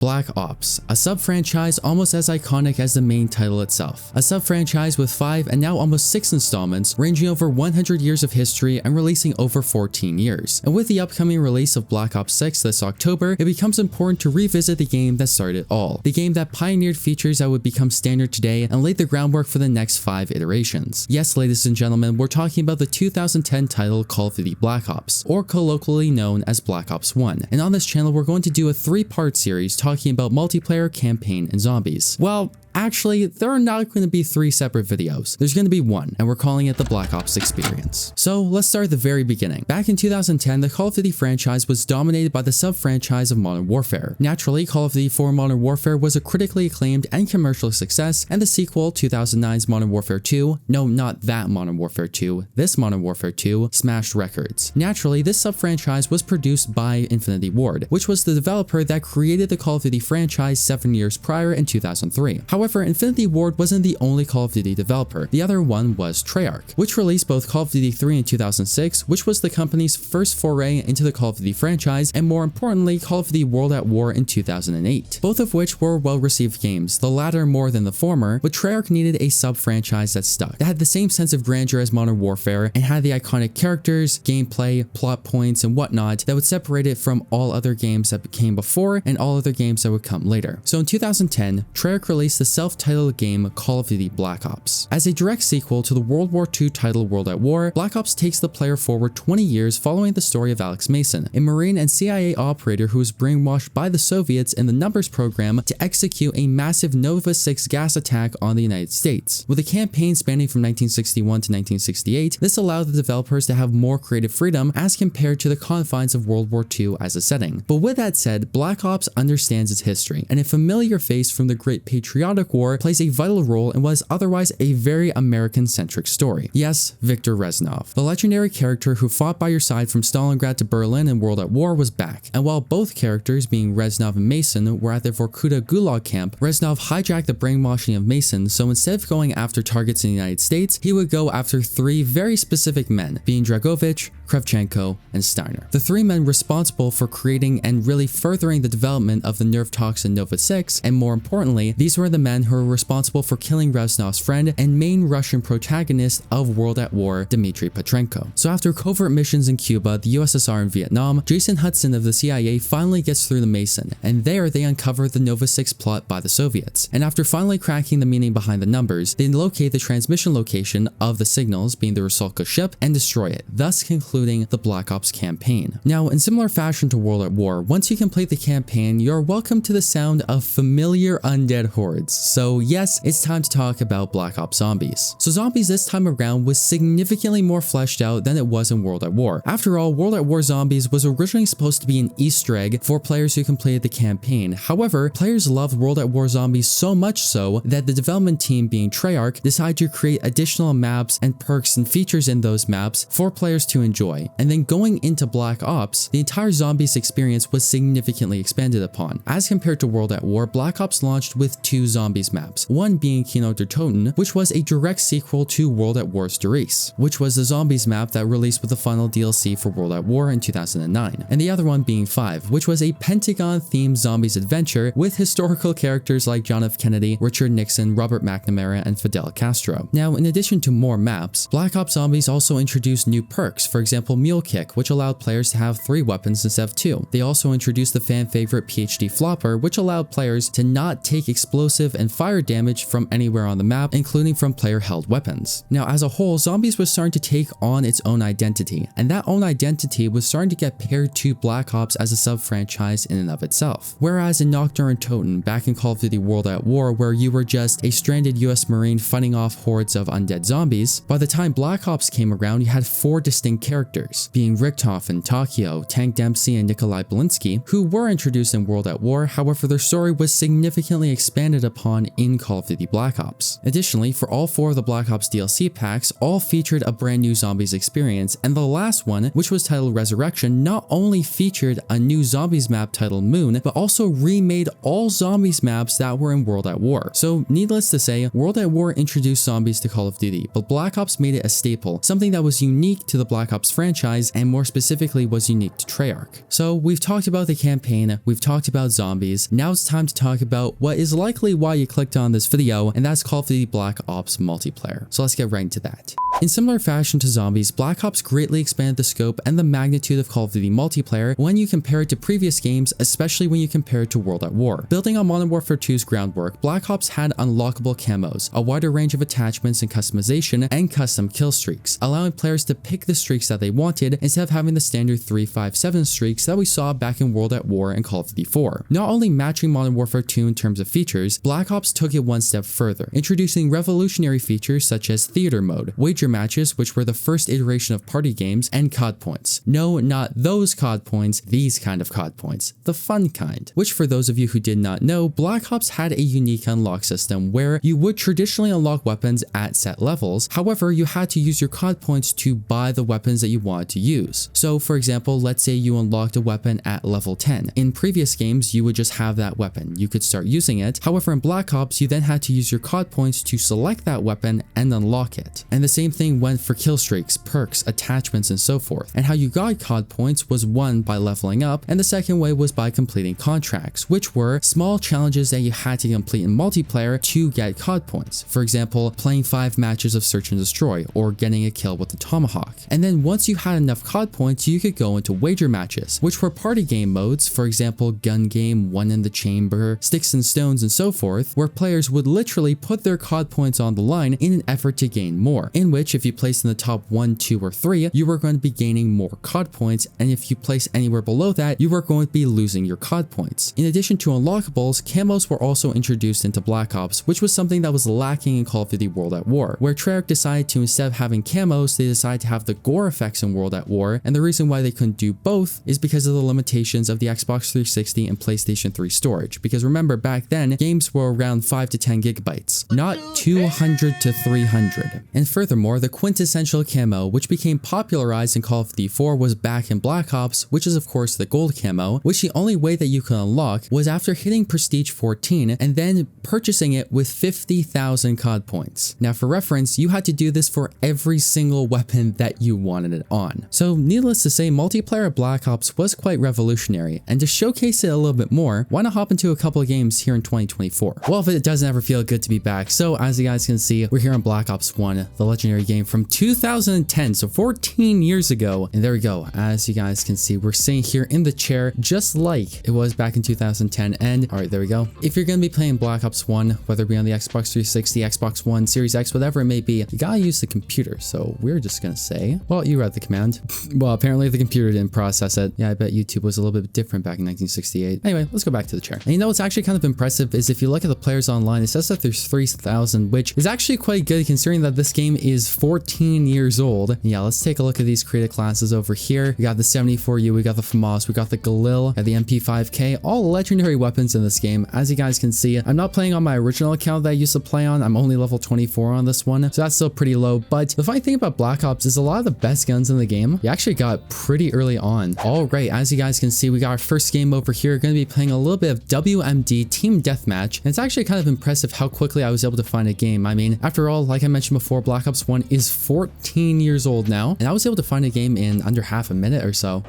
Black Ops, a sub-franchise almost as iconic as the main title itself. A sub-franchise with 5 and now almost 6 installments, ranging over 100 years of history and releasing over 14 years. And with the upcoming release of Black Ops 6 this October, it becomes important to revisit the game that started it all. The game that pioneered features that would become standard today and laid the groundwork for the next 5 iterations. Yes, ladies and gentlemen, we're talking about the 2010 title Call of Duty Black Ops, or colloquially known as Black Ops 1. And on this channel, we're going to do a 3-part series talking about multiplayer, campaign, and zombies. Well, actually, there are not going to be 3 separate videos. There's going to be one, and we're calling it the Black Ops Experience. So let's start at the very beginning. Back in 2010, the Call of Duty franchise was dominated by the sub-franchise of Modern Warfare. Naturally, Call of Duty 4 Modern Warfare was a critically acclaimed and commercial success, and the sequel, 2009's Modern Warfare 2, no, not that Modern Warfare 2, this Modern Warfare 2, smashed records. Naturally, this sub-franchise was produced by Infinity Ward, which was the developer that created the Call of Duty franchise 7 years prior in 2003. However, Infinity Ward wasn't the only Call of Duty developer. The other one was Treyarch, which released both Call of Duty 3 in 2006, which was the company's first foray into the Call of Duty franchise, and more importantly, Call of Duty World at War in 2008, both of which were well-received games, the latter more than the former, but Treyarch needed a sub-franchise that stuck, that had the same sense of grandeur as Modern Warfare, and had the iconic characters, gameplay, plot points, and whatnot that would separate it from all other games that came before and all other games that would come later. So in 2010, Treyarch released the self-titled game Call of Duty Black Ops. As a direct sequel to the World War II title World at War, Black Ops takes the player forward 20 years following the story of Alex Mason, a Marine and CIA operator who was brainwashed by the Soviets in the Numbers program to execute a massive Nova 6 gas attack on the United States. With a campaign spanning from 1961 to 1968, this allowed the developers to have more creative freedom as compared to the confines of World War II as a setting. But with that said, Black Ops understands its history, and a familiar face from the Great Patriotic War plays a vital role in what is otherwise a very American-centric story. Yes, Viktor Reznov, the legendary character who fought by your side from Stalingrad to Berlin in World at War, was back. And while both characters, being Reznov and Mason, were at the Vorkuta Gulag camp, Reznov hijacked the brainwashing of Mason, so instead of going after targets in the United States, he would go after 3 very specific men, being Dragovich, Kravchenko, and Steiner. The 3 men responsible for creating and really furthering the development of the nerve toxin Nova 6, and more importantly, these were the men who were responsible for killing Reznov's friend and main Russian protagonist of World at War, Dmitry Petrenko. So after covert missions in Cuba, the USSR, and Vietnam, Jason Hudson of the CIA finally gets through to Mason, and there they uncover the Nova 6 plot by the Soviets. And after finally cracking the meaning behind the numbers, they locate the transmission location of the signals, being the Rusalka ship, and destroy it, thus concluding the Black Ops campaign. Now, in similar fashion to World at War, once you complete the campaign, you're welcome to the sound of familiar undead hordes. So yes, it's time to talk about Black Ops Zombies. So Zombies this time around was significantly more fleshed out than it was in World at War. After all, World at War Zombies was originally supposed to be an Easter egg for players who completed the campaign. However, players loved World at War Zombies so much so that the development team, being Treyarch, decided to create additional maps and perks and features in those maps for players to enjoy. And then going into Black Ops, the entire Zombies experience was significantly expanded upon. As compared to World at War, Black Ops launched with 2 Zombies maps, one being Kino der Toten, which was a direct sequel to World at War's Der Riese, which was the Zombies map that released with the final DLC for World at War in 2009, and the other one being 5, which was a Pentagon-themed Zombies adventure with historical characters like John F. Kennedy, Richard Nixon, Robert McNamara, and Fidel Castro. Now, in addition to more maps, Black Ops Zombies also introduced new perks, for example Mule Kick, which allowed players to have 3 weapons instead of 2. They also introduced the fan-favorite PhD Flopper, which allowed players to not take explosive and fire damage from anywhere on the map, including from player-held weapons. Now, as a whole, Zombies was starting to take on its own identity, and that own identity was starting to get paired to Black Ops as a sub-franchise in and of itself. Whereas in Nocturne and Toten, back in Call of Duty World at War, where you were just a stranded US Marine fighting off hordes of undead zombies, by the time Black Ops came around, you had 4 distinct characters, being Richthofen, Takio, Tank Dempsey, and Nikolai Belinsky, who were introduced in World at War. However, their story was significantly expanded upon upon in Call of Duty Black Ops. Additionally, for all 4 of the Black Ops DLC packs, all featured a brand new zombies experience, and the last one, which was titled Resurrection, not only featured a new zombies map titled Moon, but also remade all zombies maps that were in World at War. So needless to say, World at War introduced zombies to Call of Duty, but Black Ops made it a staple, something that was unique to the Black Ops franchise and more specifically was unique to Treyarch. So we've talked about the campaign, we've talked about zombies, now it's time to talk about what is likely why you clicked on this video, and that's Call of Duty Black Ops multiplayer. So let's get right into that. In similar fashion to zombies, Black Ops greatly expanded the scope and the magnitude of Call of Duty multiplayer when you compare it to previous games, especially when you compare it to World at War. Building on Modern Warfare 2's groundwork, Black Ops had unlockable camos, a wider range of attachments and customization, and custom kill streaks, allowing players to pick the streaks that they wanted instead of having the standard 3-5-7 streaks that we saw back in World at War and Call of Duty 4. Not only matching Modern Warfare 2 in terms of features, Black Ops took it one step further, introducing revolutionary features such as theater mode, wager matches, which were the first iteration of party games, and COD points. No, not those COD points, these kind of COD points, the fun kind. Which, for those of you who did not know, Black Ops had a unique unlock system where you would traditionally unlock weapons at set levels. However, you had to use your COD points to buy the weapons that you wanted to use. So for example, let's say you unlocked a weapon at level 10. In previous games, you would just have that weapon. You could start using it. However, in Black Ops, you then had to use your COD points to select that weapon and unlock it. And the same thing went for kill streaks, perks, attachments, and so forth. And how you got COD points was one by leveling up, and the second way was by completing contracts, which were small challenges that you had to complete in multiplayer to get COD points. For example, playing 5 matches of Search and Destroy, or getting a kill with the Tomahawk. And then once you had enough COD points, you could go into wager matches, which were party game modes, for example, gun game, one in the chamber, sticks and stones, and so forth, where players would literally put their COD points on the line in an effort to gain more, in which if you placed in the top 1, 2, or 3, you were going to be gaining more COD points, and if you place anywhere below that, you were going to be losing your COD points. In addition to unlockables, camos were also introduced into Black Ops, which was something that was lacking in Call of Duty World at War, where Treyarch decided to, instead of having camos, they decided to have the gore effects in World at War, and the reason why they couldn't do both is because of the limitations of the Xbox 360 and PlayStation 3 storage, because remember back then, games were around 5 to 10 gigabytes, not 200 to 300. And furthermore, the quintessential camo, which became popularized in Call of Duty 4, was back in Black Ops, which is of course the gold camo, which the only way that you could unlock was after hitting Prestige 14 and then purchasing it with 50,000 COD points. Now for reference, you had to do this for every single weapon that you wanted it on. So needless to say, multiplayer at Black Ops was quite revolutionary, and to showcase it a little bit more, why not hop into a couple of games here in 2024? Well, if it doesn't ever feel good to be back. So as you guys can see, we're here on Black Ops 1, the legendary game from 2010, so 14 years ago. And there we go. As you guys can see, we're sitting here in the chair just like it was back in 2010. And all right, there we go. If you're going to be playing Black Ops 1, whether it be on the Xbox 360, Xbox One, Series X, whatever it may be, you gotta use the computer. So we're just gonna say, well, you read the command. Well, apparently the computer didn't process it. Yeah, I bet YouTube was a little bit different back in 1968. Anyway, let's go back to the chair. And you know what's actually kind of impressive is if you look at the players online, it says that there's 3,000, which is actually quite good considering that this game is 14 years old. Yeah, let's take a look at these created classes over here. We got the 74U, we got the FAMAS, we got the Galil, got the MP5K, all legendary weapons in this game. As you guys can see, I'm not playing on my original account that I used to play on. I'm only level 24 on this one, so that's still pretty low. But the funny thing about Black Ops is a lot of the best guns in the game you actually got pretty early on. All right, as you guys can see, we got our first game over here. Going to be playing a little bit of WMD Team Deathmatch, and it's actually kind of impressive how quickly I was able to find a game. I mean, after all, like I mentioned before, Black Ops 1 is 14 years old now, and I was able to find a game in under half a minute or so.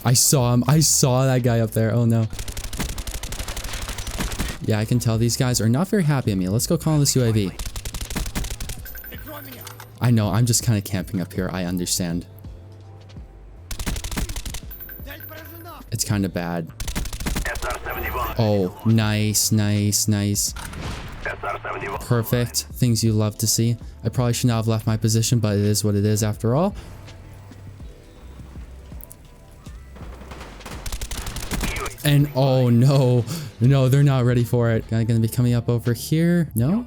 I saw him. I saw that guy up there. Oh no. Yeah, I can tell these guys are not very happy at me. Let's go call on this UAV. I know, I'm just kind of camping up here. I understand. It's kind of bad. Oh, nice, nice, nice. Perfect. Things you love to see. I probably should not have left my position, but it is what it is after all. And oh no, no, they're not ready for it. Gonna be coming up over here. No?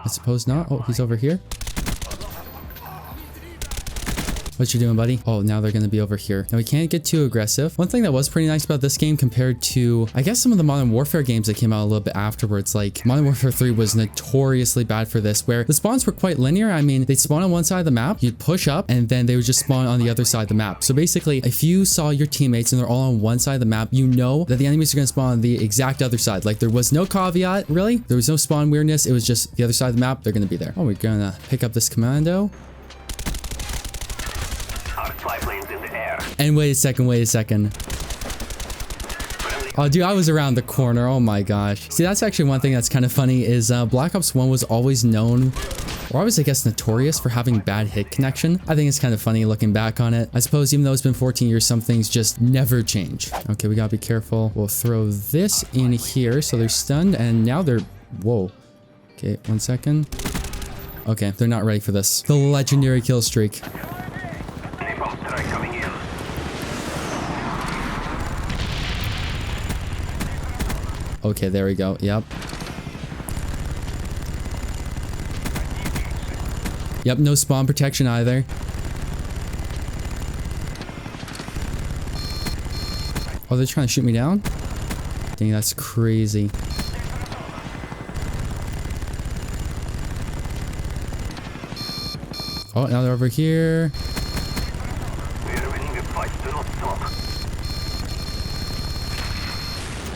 I suppose not. Oh, he's over here. What you doing, buddy? Oh, now they're going to be over here. Now, we can't get too aggressive. One thing that was pretty nice about this game compared to, I guess, some of the Modern Warfare games that came out a little bit afterwards, like Modern Warfare 3 was notoriously bad for this, where the spawns were quite linear. I mean, they'd spawn on one side of the map, you'd push up, and then they would just spawn on the other side of the map. So basically, if you saw your teammates and they're all on one side of the map, you know that the enemies are going to spawn on the exact other side. Like, there was no caveat, really. There was no spawn weirdness. It was just the other side of the map. They're going to be there. Oh, we're going to pick up this commando. And wait a second. Oh, dude, I was around the corner. Oh my gosh. See, that's actually one thing that's kind of funny is Black Ops 1 was always known, or always, I guess, notorious for having bad hit connection. I think it's kind of funny looking back on it. I suppose even though it's been 14 years, some things just never change. Okay, we gotta be careful. We'll throw this in here so they're stunned, and now they're... Whoa. Okay, 1 second. Okay, they're not ready for this. The legendary kill streak. Okay, there we go. Yep. Yep, no spawn protection either. Oh, they're trying to shoot me down? Dang, that's crazy. Oh, now they're over here.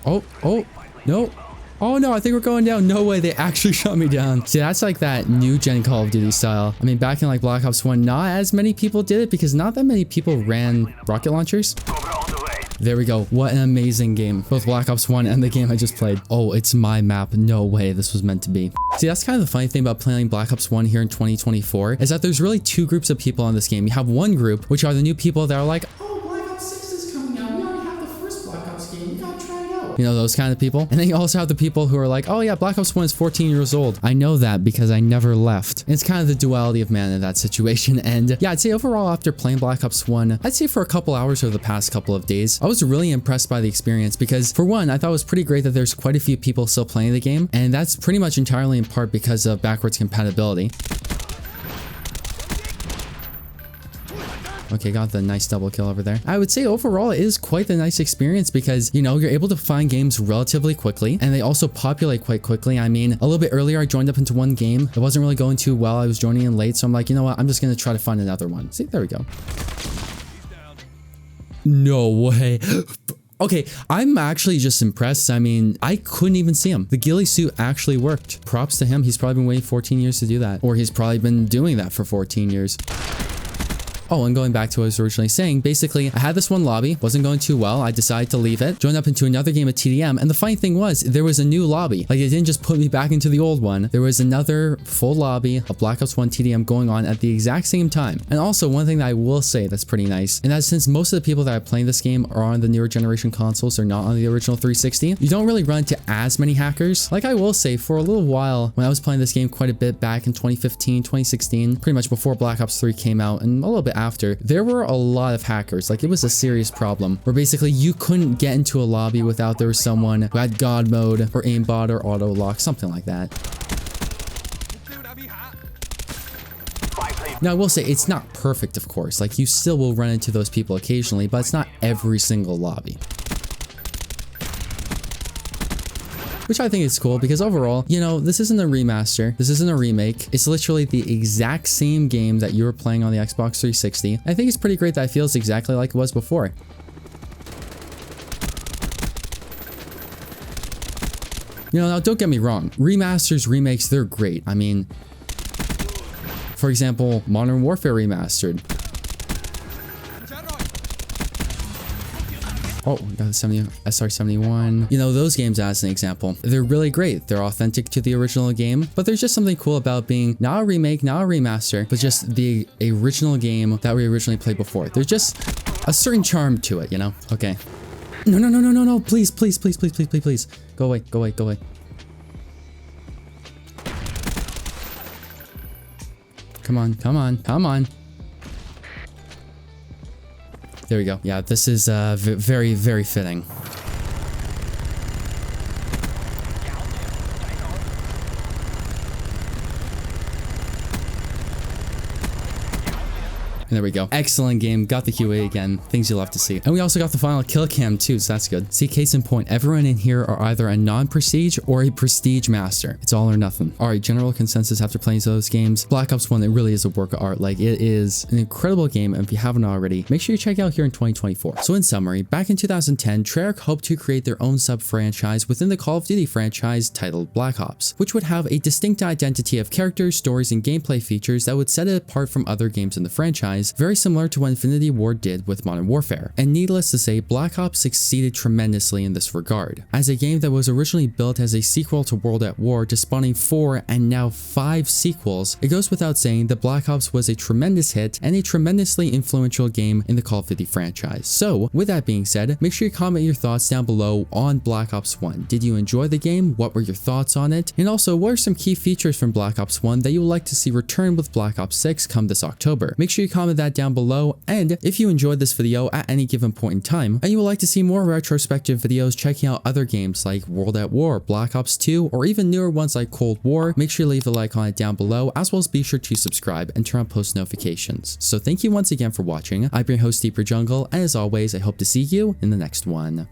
Oh, no. Oh no, I think we're going down. No way, they actually shot me down. See, that's like that new gen Call of Duty style. I mean, back in like Black Ops 1, not as many people did it because not that many people ran rocket launchers. There we go. What an amazing game. Both Black Ops 1 and the game I just played. Oh, it's my map. No way this was meant to be. See, that's kind of the funny thing about playing Black Ops 1 here in 2024 is that there's really two groups of people on this game. You have one group, which are the new people that are like, oh, Black Ops 6 is coming out. We already have the first Black Ops game. You gotta try it out. You know, those kind of people. And then you also have the people who are like, oh yeah, Black Ops 1 is 14 years old. I know that because I never left. And it's kind of the duality of man in that situation. And yeah, I'd say overall after playing Black Ops 1, I'd say for a couple hours over the past couple of days, I was really impressed by the experience because for one, I thought it was pretty great that there's quite a few people still playing the game. And that's pretty much entirely in part because of backwards compatibility. Okay, got the nice double kill over there. I would say overall it is quite the nice experience because, you know, you're able to find games relatively quickly and they also populate quite quickly. I mean, a little bit earlier, I joined up into one game. It wasn't really going too well. I was joining in late. So I'm like, you know what? I'm just going to try to find another one. See, there we go. No way. Okay, I'm actually just impressed. I mean, I couldn't even see him. The ghillie suit actually worked. Props to him. He's probably been waiting 14 years to do that. Or he's probably been doing that for 14 years. Oh, and going back to what I was originally saying, basically, I had this one lobby, wasn't going too well. I decided to leave it, joined up into another game of TDM, and the funny thing was, there was a new lobby. Like, it didn't just put me back into the old one. There was another full lobby of Black Ops 1 TDM going on at the exact same time. And also, one thing that I will say that's pretty nice, and that's since most of the people that are playing this game are on the newer generation consoles, they're not on the original 360, you don't really run into as many hackers. Like I will say, for a little while, when I was playing this game quite a bit back in 2015, 2016, pretty much before Black Ops 3 came out, and a little bit after, there were a lot of hackers. Like, it was a serious problem where basically you couldn't get into a lobby without there was someone who had God mode or aimbot or auto lock, something like that. Now, I will say it's not perfect, of course. Like, you still will run into those people occasionally, but it's not every single lobby. Which I think is cool because overall, you know, this isn't a remaster. This isn't a remake. It's literally the exact same game that you were playing on the Xbox 360. I think it's pretty great that it feels exactly like it was before. You know, now don't get me wrong. Remasters, remakes, they're great. I mean, for example, Modern Warfare Remastered. Oh, we got the SR-71. You know, those games as an example, they're really great. They're authentic to the original game, but there's just something cool about being not a remake, not a remaster, but just the original game that we originally played before. There's just a certain charm to it, you know? Okay. No. Please. Go away. Come on. There we go. Yeah, this is very, very fitting. And there we go. Excellent game. Got the QA again. Things you'll have to see. And we also got the final kill cam too, so that's good. See, case in point, everyone in here are either a non-prestige or a prestige master. It's all or nothing. All right, general consensus after playing those games. Black Ops 1, it really is a work of art. Like, it is an incredible game, and if you haven't already, make sure you check it out here in 2024. So in summary, back in 2010, Treyarch hoped to create their own sub-franchise within the Call of Duty franchise titled Black Ops, which would have a distinct identity of characters, stories, and gameplay features that would set it apart from other games in the franchise, very similar to what Infinity Ward did with Modern Warfare. And needless to say, Black Ops succeeded tremendously in this regard. As a game that was originally built as a sequel to World at War to spawning 4 and now 5 sequels, it goes without saying that Black Ops was a tremendous hit and a tremendously influential game in the Call of Duty franchise. So with that being said, make sure you comment your thoughts down below on Black Ops 1. Did you enjoy the game? What were your thoughts on it? And also, what are some key features from Black Ops 1 that you would like to see return with Black Ops 6 come this October? Make sure you comment that down below, and if you enjoyed this video at any given point in time and you would like to see more retrospective videos checking out other games like World at War, Black Ops 2, or even newer ones like Cold War, make sure you leave a like on it down below, as well as be sure to subscribe and turn on post notifications. So thank you once again for watching. I've been your host Deeper Jungle, and as always, I hope to see you in the next one.